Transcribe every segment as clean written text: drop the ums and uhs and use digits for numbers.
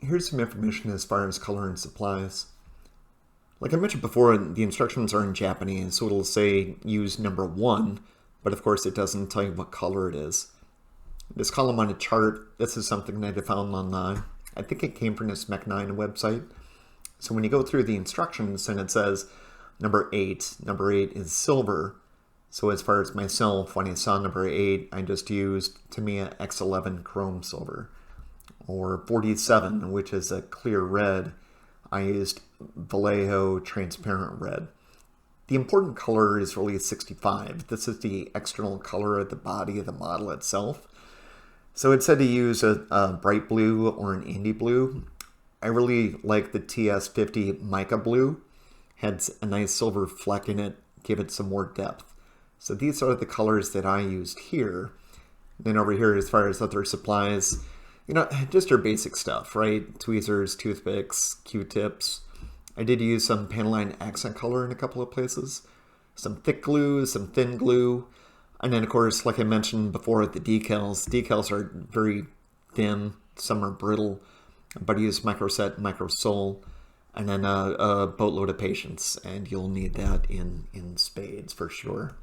here's some information as far as color and supplies. Like I mentioned before, the instructions are in Japanese, so it'll say use number 1, but of course it doesn't tell you what color it is. This column on a chart, this is something that I found online. I think it came from this Mech 9 website. So when you go through the instructions and it says number 8 is silver. So as far as myself, when I saw number 8, I just used Tamiya X11 chrome silver. Or 47, which is a clear red, I used Vallejo transparent red. The important color is really 65. This is the external color of the body of the model itself. So it said to use a bright blue or an Indy blue. I really like the TS50 mica blue. Had a nice silver fleck in it, gave it some more depth. So these are the colors that I used here. Then over here, as far as other supplies, you know, just your basic stuff, right? Tweezers, toothpicks, Q-tips. I did use some Panaline accent color in a couple of places. Some thick glue, some thin glue. And then, of course, like I mentioned before, the decals. Decals are very thin. Some are brittle. But I use Macross, Macross, and then a boatload of patience. And you'll need that in spades for sure.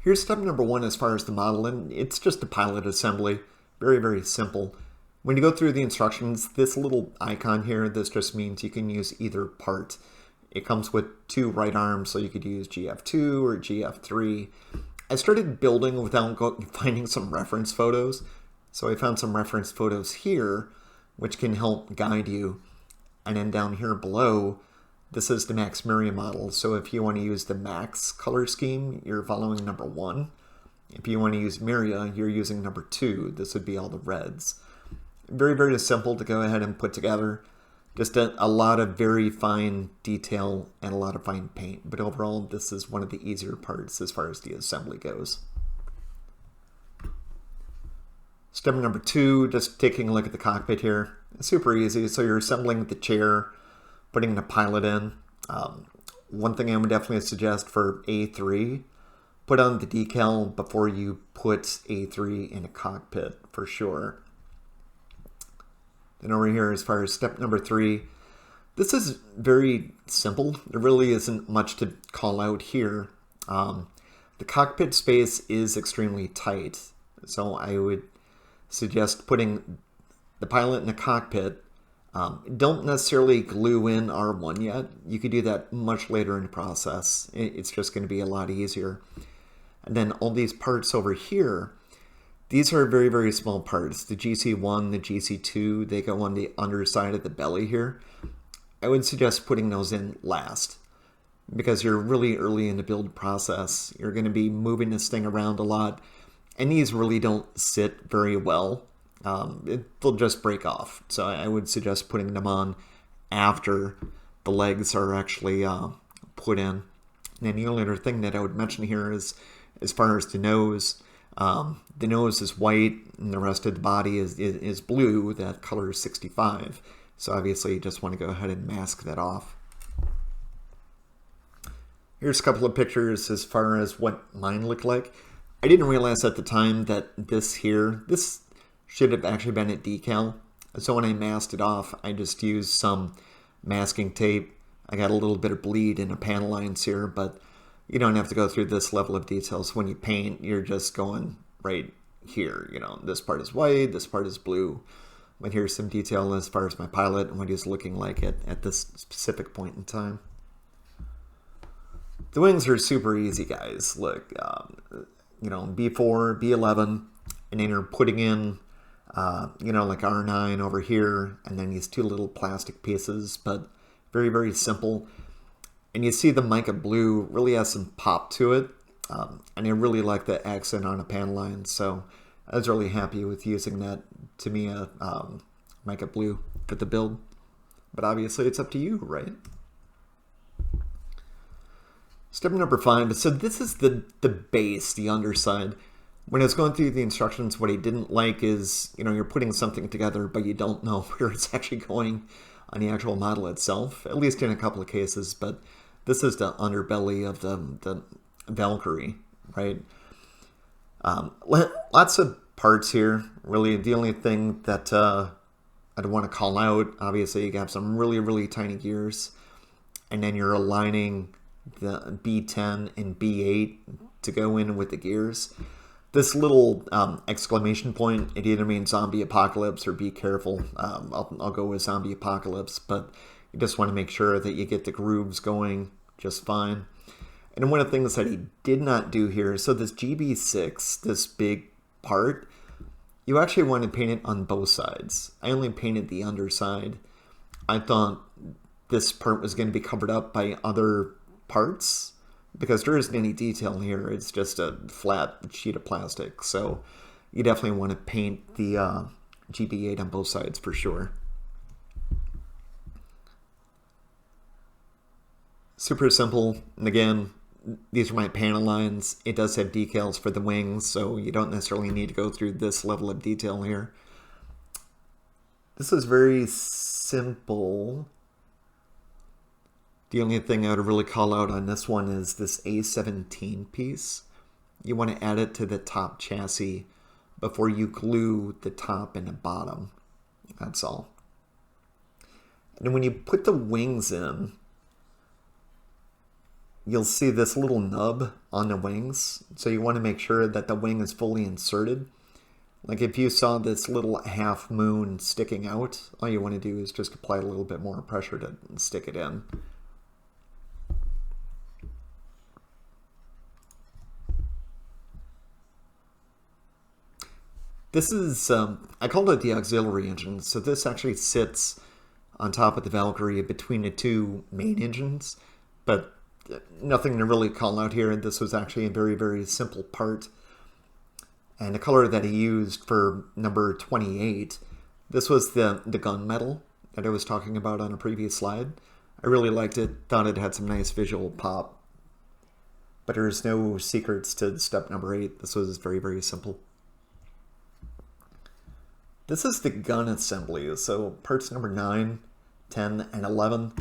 Here's step number 1 as far as the model, and it's just a pilot assembly. Very, very simple. When you go through the instructions, this little icon here, this just means you can use either part. It comes with 2 right arms, so you could use GF2 or GF3. I started building without finding some reference photos. So I found some reference photos here, which can help guide you. And then down here below, this is the Max Miria model. So if you want to use the Max color scheme, you're following number 1. If you want to use Miria, you're using number 2. This would be all the reds. Very, very simple to go ahead and put together. Just a lot of very fine detail and a lot of fine paint. But overall, this is one of the easier parts as far as the assembly goes. Step number 2, just taking a look at the cockpit here. It's super easy. So you're assembling the chair, putting the pilot in. One thing I would definitely suggest for A3, put on the decal before you put A3 in a cockpit for sure. And over here, as far as step number 3, this is very simple. There really isn't much to call out here. The cockpit space is extremely tight, so I would suggest putting the pilot in the cockpit. Don't necessarily glue in R1 yet. You could do that much later in the process. It's just going to be a lot easier. And then all these parts over here, these are very, very small parts. The GC1, the GC2, they go on the underside of the belly here. I would suggest putting those in last because you're really early in the build process. You're going to be moving this thing around a lot, and these really don't sit very well. They'll just break off. So I would suggest putting them on after the legs are actually put in. And the only other thing that I would mention here is, as far as the nose is white and the rest of the body is blue. That color is 65. So obviously you just want to go ahead and mask that off. Here's a couple of pictures as far as what mine looked like. I didn't realize at the time that this should have actually been a decal. So when I masked it off, I just used some masking tape. I got a little bit of bleed in the panel lines here, but you don't have to go through this level of details. When you paint, you're just going right here. You know, this part is white, this part is blue. But here's some detail as far as my pilot and what he's looking like at this specific point in time. The wings are super easy, guys. Look, you know, B4, B11, and then you're putting in, you know, like R9 over here, and then these 2 little plastic pieces, but very, very simple. And you see the mica blue really has some pop to it. And I really like the accent on a panel line. So I was really happy with using that Tamiya mica blue for the build. But obviously it's up to you, right? Step number 5. So this is the base, the underside. When I was going through the instructions, what I didn't like is, you know, you're putting something together, but you don't know where it's actually going on the actual model itself, at least in a couple of cases. But this is the underbelly of the Valkyrie, right? Lots of parts here. Really, the only thing that I'd want to call out, obviously you have some really tiny gears, and then you're aligning the B10 and B8 to go in with the gears. This little exclamation point, it either means zombie apocalypse or be careful. I'll go with zombie apocalypse, but you just want to make sure that you get the grooves going just fine. And one of the things that he did not do here, so this GB6, this big part, you actually want to paint it on both sides. I only painted the underside. I thought this part was going to be covered up by other parts because there isn't any detail here. It's just a flat sheet of plastic. So you definitely want to paint the GB8 on both sides for sure. Super simple. And again, these are my panel lines. It does have decals for the wings, so you don't necessarily need to go through this level of detail here. This is very simple. The only thing I would really call out on this one is this A17 piece. You want to add it to the top chassis before you glue the top and the bottom. That's all. And then when you put the wings in, you'll see this little nub on the wings. So you want to make sure that the wing is fully inserted. Like if you saw this little half moon sticking out, all you want to do is just apply a little bit more pressure to stick it in. This is, I called it the auxiliary engine. So this actually sits on top of the Valkyrie between the two main engines, but nothing to really call out here. This was actually a very simple part. And the color that he used for number 28, this was the gunmetal that I was talking about on a previous slide. I really liked it, thought it had some nice visual pop. But there's no secrets to step number 8. This was very simple. This is the gun assembly, so parts number 9, 10, and 11.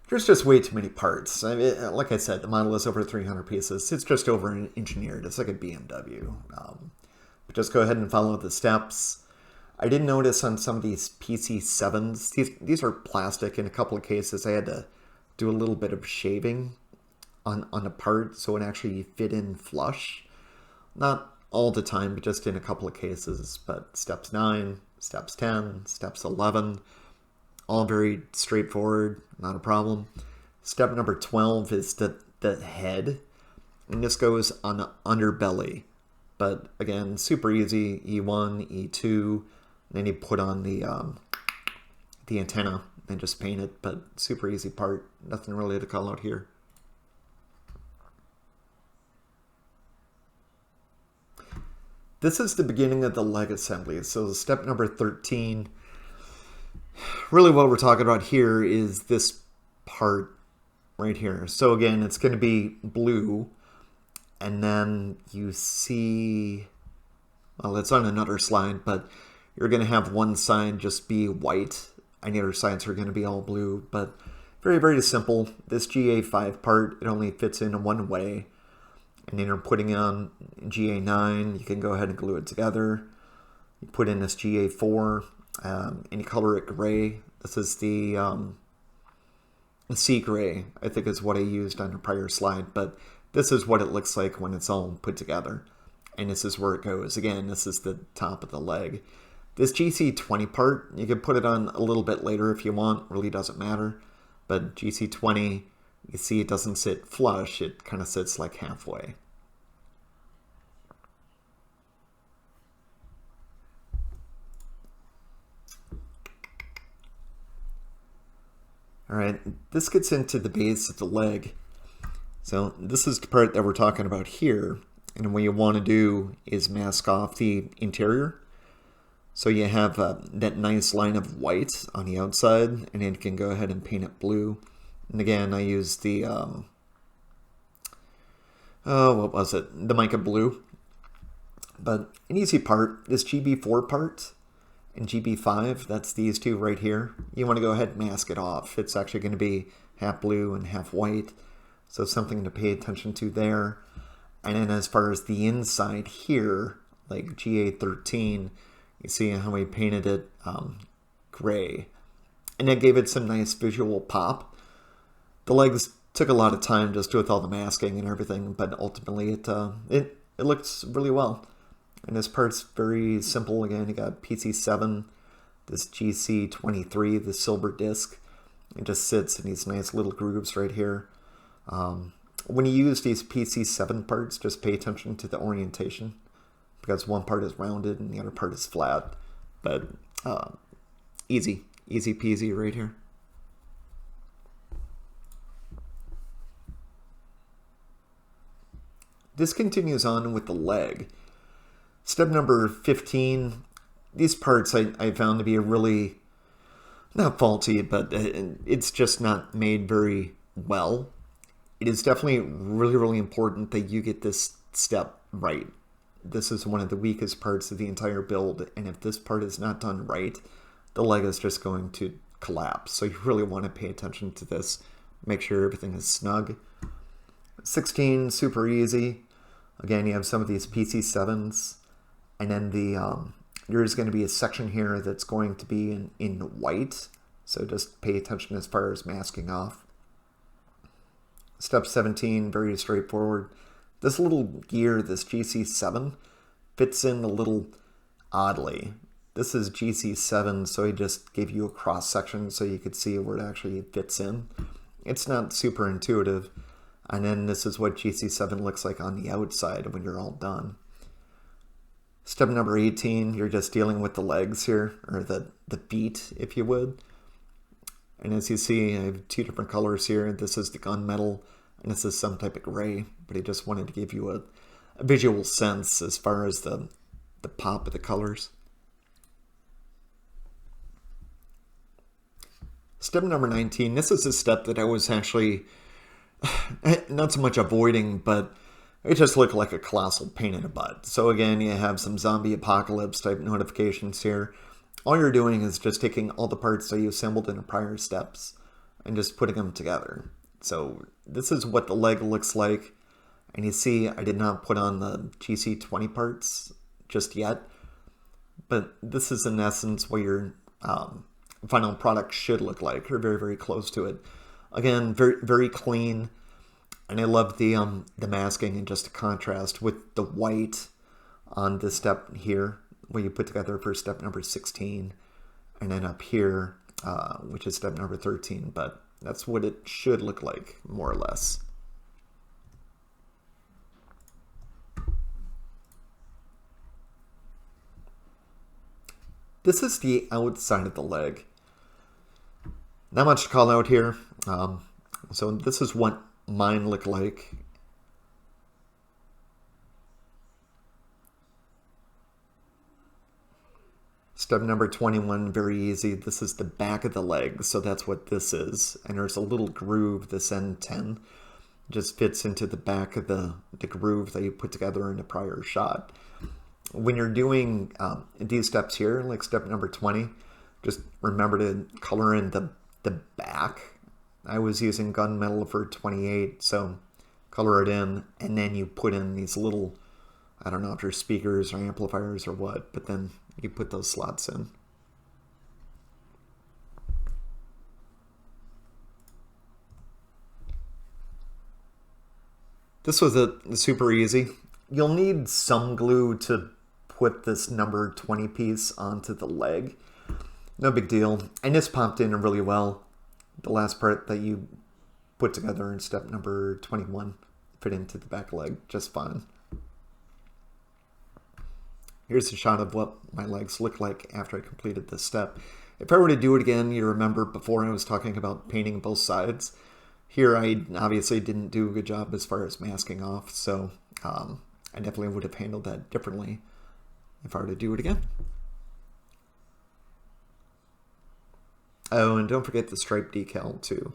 There's just way too many parts. I mean, like I said, the model is over 300 pieces. It's just over engineered. It's like a BMW. But just go ahead and follow the steps. I did notice on some of these PC7s, these are plastic. In a couple of cases, I had to do a little bit of shaving on a part so it actually fit in flush. Not all the time, but just in a couple of cases. But steps 9, steps 10, steps 11, all very straightforward, not a problem. Step number 12 is the head, and this goes on the underbelly. But again, super easy, E1, E2, then you put on the antenna and just paint it, but super easy part, nothing really to call out here. This is the beginning of the leg assembly. So step number 13, really what we're talking about here is this part right here. So again, it's going to be blue, and then you see, well, it's on another slide, but you're going to have one side just be white, and the other sides are going to be all blue, but very simple. This GA5 part, it only fits in one way. And then you're putting on GA9, you can go ahead and glue it together. You put in this GA4, and you color it gray. This is the sea gray, I think is what I used on a prior slide, but this is what it looks like when it's all put together. And this is where it goes. Again, this is the top of the leg. This GC20 part, you can put it on a little bit later if you want, really doesn't matter. But GC20, you see it doesn't sit flush, it kind of sits like halfway. All right, this gets into the base of the leg. So this is the part that we're talking about here. And what you want to do is mask off the interior. So you have that nice line of white on the outside, and then you can go ahead and paint it blue. And again, I used the, what was it? The mica blue. But an easy part, this GB4 part and GB5, that's these two right here. You want to go ahead and mask it off. It's actually going to be half blue and half white. So something to pay attention to there. And then as far as the inside here, like GA13, you see how we painted it gray. And that gave it some nice visual pop. The legs took a lot of time just with all the masking and everything, but ultimately it looks really well. And this part's very simple. Again, you got PC7, this GC23, the silver disc. It just sits in these nice little grooves right here. When you use these PC7 parts, just pay attention to the orientation, because one part is rounded and the other part is flat. But easy peasy right here. This continues on with the leg. Step number 15, these parts I found to be really, not faulty, but it's just not made very well. It is definitely really important that you get this step right. This is one of the weakest parts of the entire build, and if this part is not done right, the leg is just going to collapse. So you really want to pay attention to this. Make sure everything is snug. 16, super easy. Again, you have some of these PC7s, and then there's going to be a section here that's going to be in white. So just pay attention as far as masking off. Step 17, very straightforward. This little gear, this GC7, fits in a little oddly. This is GC7, so he just gave you a cross section so you could see where it actually fits in. It's not super intuitive. And then this is what GC7 looks like on the outside when you're all done. Step number 18, you're just dealing with the legs here, or the feet, if you would. And as you see, I have two different colors here. This is the gunmetal, and this is some type of gray, but I just wanted to give you a visual sense as far as the pop of the colors. Step number 19, this is a step that I was actually not so much avoiding, but it just looked like a colossal pain in the butt. So again, you have some zombie apocalypse type notifications here. All you're doing is just taking all the parts that you assembled in the prior steps and just putting them together. So this is what the leg looks like. And you see, I did not put on the GC20 parts just yet. But this is in essence what your final product should look like, or very close to it. Again, very clean. And I love the masking and just the contrast with the white on this step here, where you put together for step number 16, and then up here, which is step number 13. But that's what it should look like, more or less. This is the outside of the leg. Not much to call out here. So this is what mine look like. Step number 21, very easy. This is the back of the leg, so that's what this is. And there's a little groove, this N10. Just fits into the back of the groove that you put together in the prior shot. When you're doing these steps here, like step number 20, just remember to color in the back. I was using gunmetal for 28, so color it in, and then you put in these little, I don't know if they're speakers or amplifiers or what, but then you put those slots in. This was super easy. You'll need some glue to put this number 20 piece onto the leg. No big deal. And this popped in really well. The last part that you put together in step number 21 fit into the back leg just fine. Here's a shot of what my legs look like after I completed this step. If I were to do it again, you remember before I was talking about painting both sides. Here I obviously didn't do a good job as far as masking off, so I definitely would have handled that differently if I were to do it again. Oh, and don't forget the stripe decal too.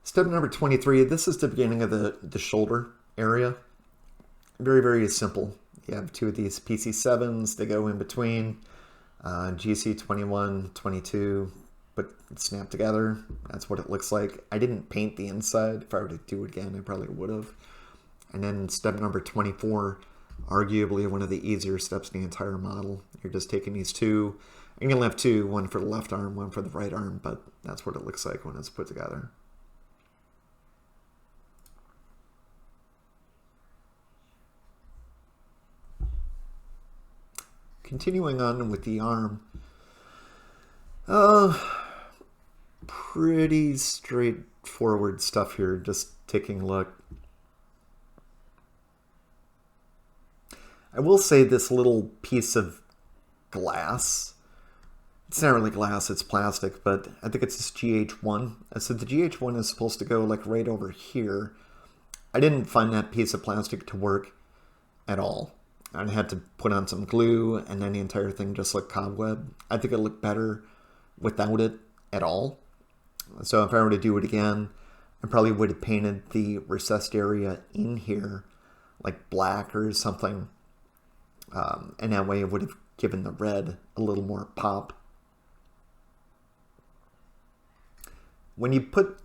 Step number 23, this is the beginning of the shoulder area. Very simple. You have two of these PC7s, they go in between. GC21, 22, but snap together. That's what it looks like. I didn't paint the inside. If I were to do it again, I probably would have. And then step number 24, Arguably one of the easier steps in the entire model. You're just taking these two, and you're going to have two, one for the left arm, one for the right arm, but that's what it looks like when it's put together. Continuing on with the arm, pretty straightforward stuff here, just taking a look. I will say this little piece of glass, it's not really glass, it's plastic, but I think it's this GH1. So the GH1 is supposed to go like right over here. I didn't find that piece of plastic to work at all. I had to put on some glue, and then the entire thing just looked cobweb. I think it looked better without it at all. So if I were to do it again, I probably would have painted the recessed area in here like black or something. And that way it would have given the red a little more pop. When you put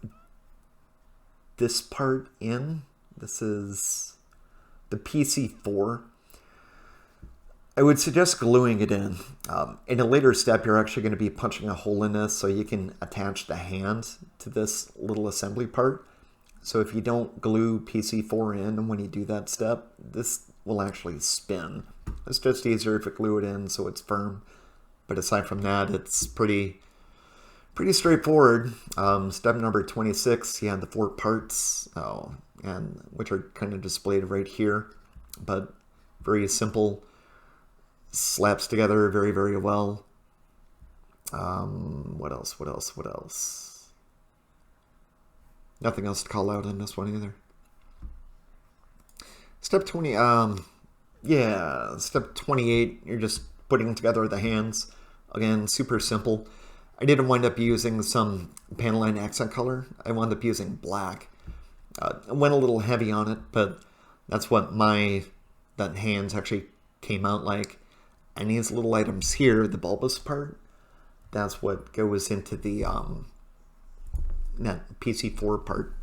this part in, this is the PC4, I would suggest gluing it in. In a later step, you're actually going to be punching a hole in this so you can attach the hand to this little assembly part. So if you don't glue PC4 in when you do that step, this will actually spin. It's just easier if you glue it in so it's firm. But aside from that, it's pretty straightforward. Step number 26, you have the 4 parts, and which are kind of displayed right here. But very simple. Slaps together very, very well. What else? Nothing else to call out in this one either. Step 20, step 28, you're just putting together the hands. Again, super simple. I didn't wind up using some panel line accent color. I wound up using black. I went a little heavy on it, but that's what that hands actually came out like. And these little items here, the bulbous part, that's what goes into the that PC4 part.